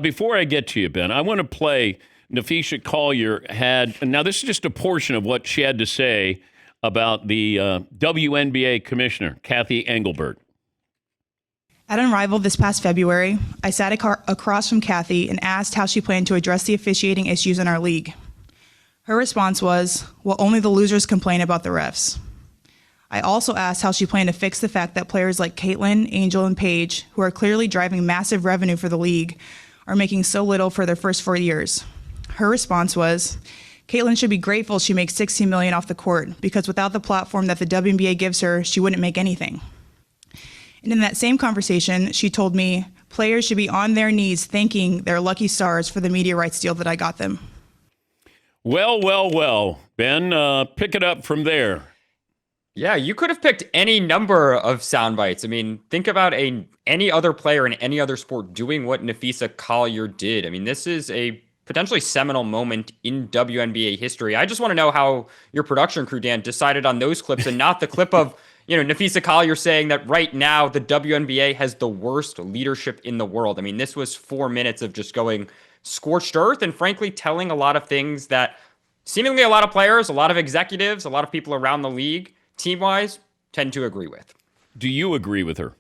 Before I get to you, Ben, I want to play Napheesa Collier now this is just a portion of what she had to say about the WNBA commissioner, Cathy Engelbert. At Unrivaled this past February, I sat across from Cathy and asked how she planned to address the officiating issues in our league. Her response was, well, only the losers complain about the refs. I also asked how she planned to fix the fact that players like Caitlin, Angel, and Paige, who are clearly driving massive revenue for the league, are making so little for their first 4 years. Her response was, Caitlin should be grateful she makes $16 million off the court, because without the platform that the WNBA gives her, she wouldn't make anything. And in that same conversation, she told me players should be on their knees thanking their lucky stars for the media rights deal that I got them. Well, Ben, pick it up from there. Yeah, you could have picked any number of sound bites. I mean, think about any other player in any other sport doing what Napheesa Collier did. I mean, this is a potentially seminal moment in WNBA history. I just want to know how your production crew, Dan, decided on those clips and not the clip of, Napheesa Collier saying that right now the WNBA has the worst leadership in the world. I mean, this was 4 minutes of just going scorched earth and frankly telling a lot of things that seemingly a lot of players, a lot of executives, a lot of people around the league, team-wise, tend to agree with. Do you agree with her?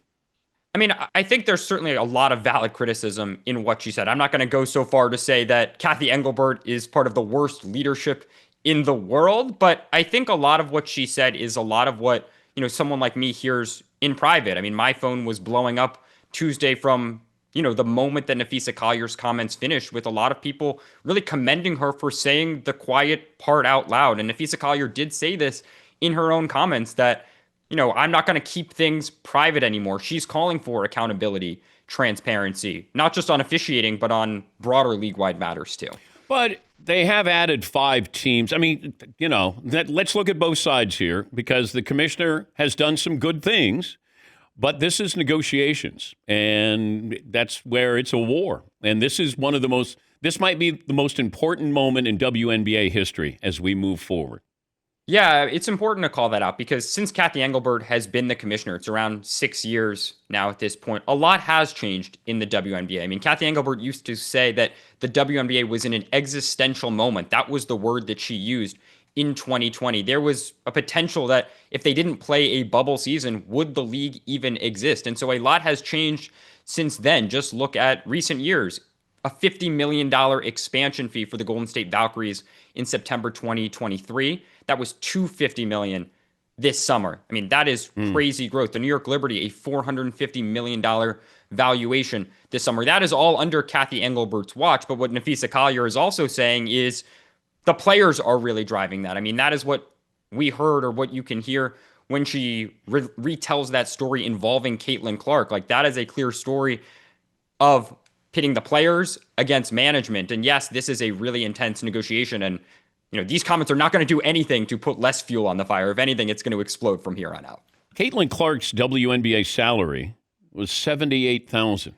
I mean, I think there's certainly a lot of valid criticism in what she said. I'm not going to go so far to say that Cathy Engelbert is part of the worst leadership in the world, but I think a lot of what she said is a lot of what, someone like me hears in private. I mean, my phone was blowing up Tuesday from, the moment that Napheesa Collier's comments finished, with a lot of people really commending her for saying the quiet part out loud. And Napheesa Collier did say this in her own comments that, I'm not going to keep things private anymore. She's calling for accountability, transparency, not just on officiating, but on broader league-wide matters too. But they have added 5 teams. I mean, let's look at both sides here, because the commissioner has done some good things, but this is negotiations, and that's where it's a war. And this is this might be the most important moment in WNBA history as we move forward. Yeah, it's important to call that out because since Cathy Engelbert has been the commissioner, it's around 6 years now at this point, a lot has changed in the WNBA. I mean, Cathy Engelbert used to say that the WNBA was in an existential moment. That was the word that she used in 2020. There was a potential that if they didn't play a bubble season, would the league even exist? And so a lot has changed since then. Just look at recent years. A $50 million expansion fee for the Golden State Valkyries in September 2023. That was $250 million this summer. I mean, that is crazy growth. The New York Liberty, a $450 million valuation this summer. That is all under Cathy Engelbert's watch. But what Napheesa Collier is also saying is the players are really driving that. I mean, that is what we heard, or what you can hear when she retells that story involving Caitlin Clark. Like, that is a clear story of pitting the players against management. And yes, this is a really intense negotiation. And, these comments are not going to do anything to put less fuel on the fire. If anything, it's going to explode from here on out. Caitlin Clark's WNBA salary was $78,000.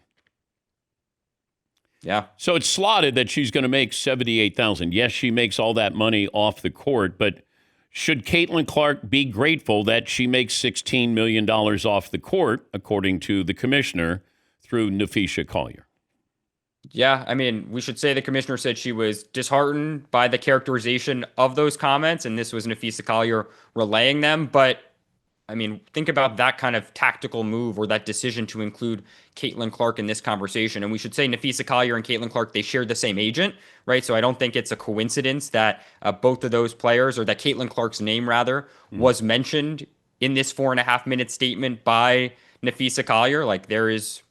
Yeah. So it's slotted that she's going to make $78,000. Yes, she makes all that money off the court, but should Caitlin Clark be grateful that she makes $16 million off the court, according to the commissioner, through Napheesa Collier? Yeah, I mean, we should say the commissioner said she was disheartened by the characterization of those comments, and this was Napheesa Collier relaying them. But, I mean, think about that kind of tactical move, or that decision to include Caitlin Clark in this conversation. And we should say Napheesa Collier and Caitlin Clark, they share the same agent, right? So I don't think it's a coincidence that both of those players, or that Caitlin Clark's name, rather, was mentioned in this 4.5-minute statement by Napheesa Collier. Like, there is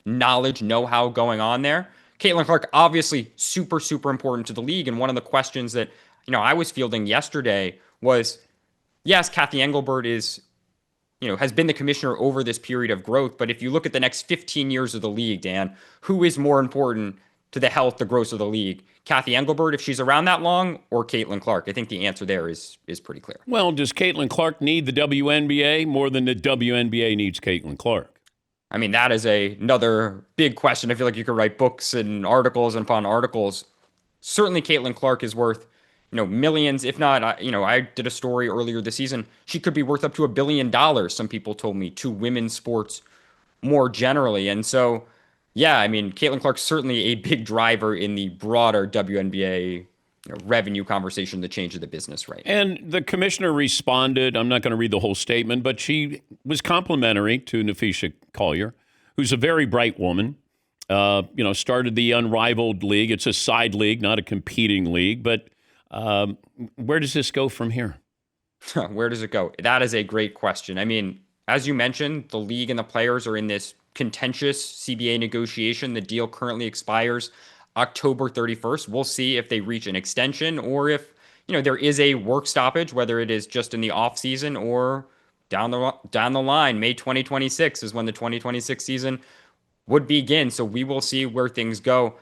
knowledge, know-how going on there. Caitlin Clark, obviously super, super important to the league. And one of the questions that, I was fielding yesterday was, yes, Cathy Engelbert is, has been the commissioner over this period of growth. But if you look at the next 15 years of the league, Dan, who is more important to the health, the growth of the league? Cathy Engelbert, if she's around that long, or Caitlin Clark? I think the answer there is pretty clear. Well, does Caitlin Clark need the WNBA more than the WNBA needs Caitlin Clark? I mean, that is another big question. I feel like you could write books and articles and upon articles. Certainly, Caitlin Clark is worth, millions, if not, I did a story earlier this season. She could be worth up to $1 billion, some people told me, to women's sports more generally. And so, Yeah, I mean, Caitlin Clark's certainly a big driver in the broader WNBA revenue conversation, the change of the business right now. And the commissioner responded. I'm not going to read the whole statement, but she was complimentary to Napheesa Collier, who's a very bright woman. Started the Unrivaled League. It's a side league, not a competing league. But where does this go from here? Where does it go? That is a great question. I mean, as you mentioned, the league and the players are in this contentious CBA negotiation. The deal currently expires October 31st. We'll see if they reach an extension or if, there is a work stoppage, whether it is just in the off season or down the line. May 2026 is when the 2026 season would begin. So we will see where things go.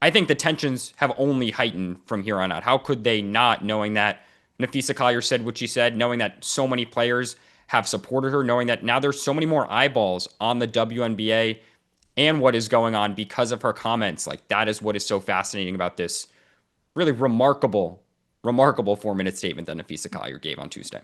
I think the tensions have only heightened from here on out. How could they not, knowing that Napheesa Collier said what she said, knowing that so many players have supported her, knowing that now there's so many more eyeballs on the WNBA and what is going on because of her comments. Like, that is what is so fascinating about this really remarkable 4-minute statement that Napheesa Collier gave on Tuesday.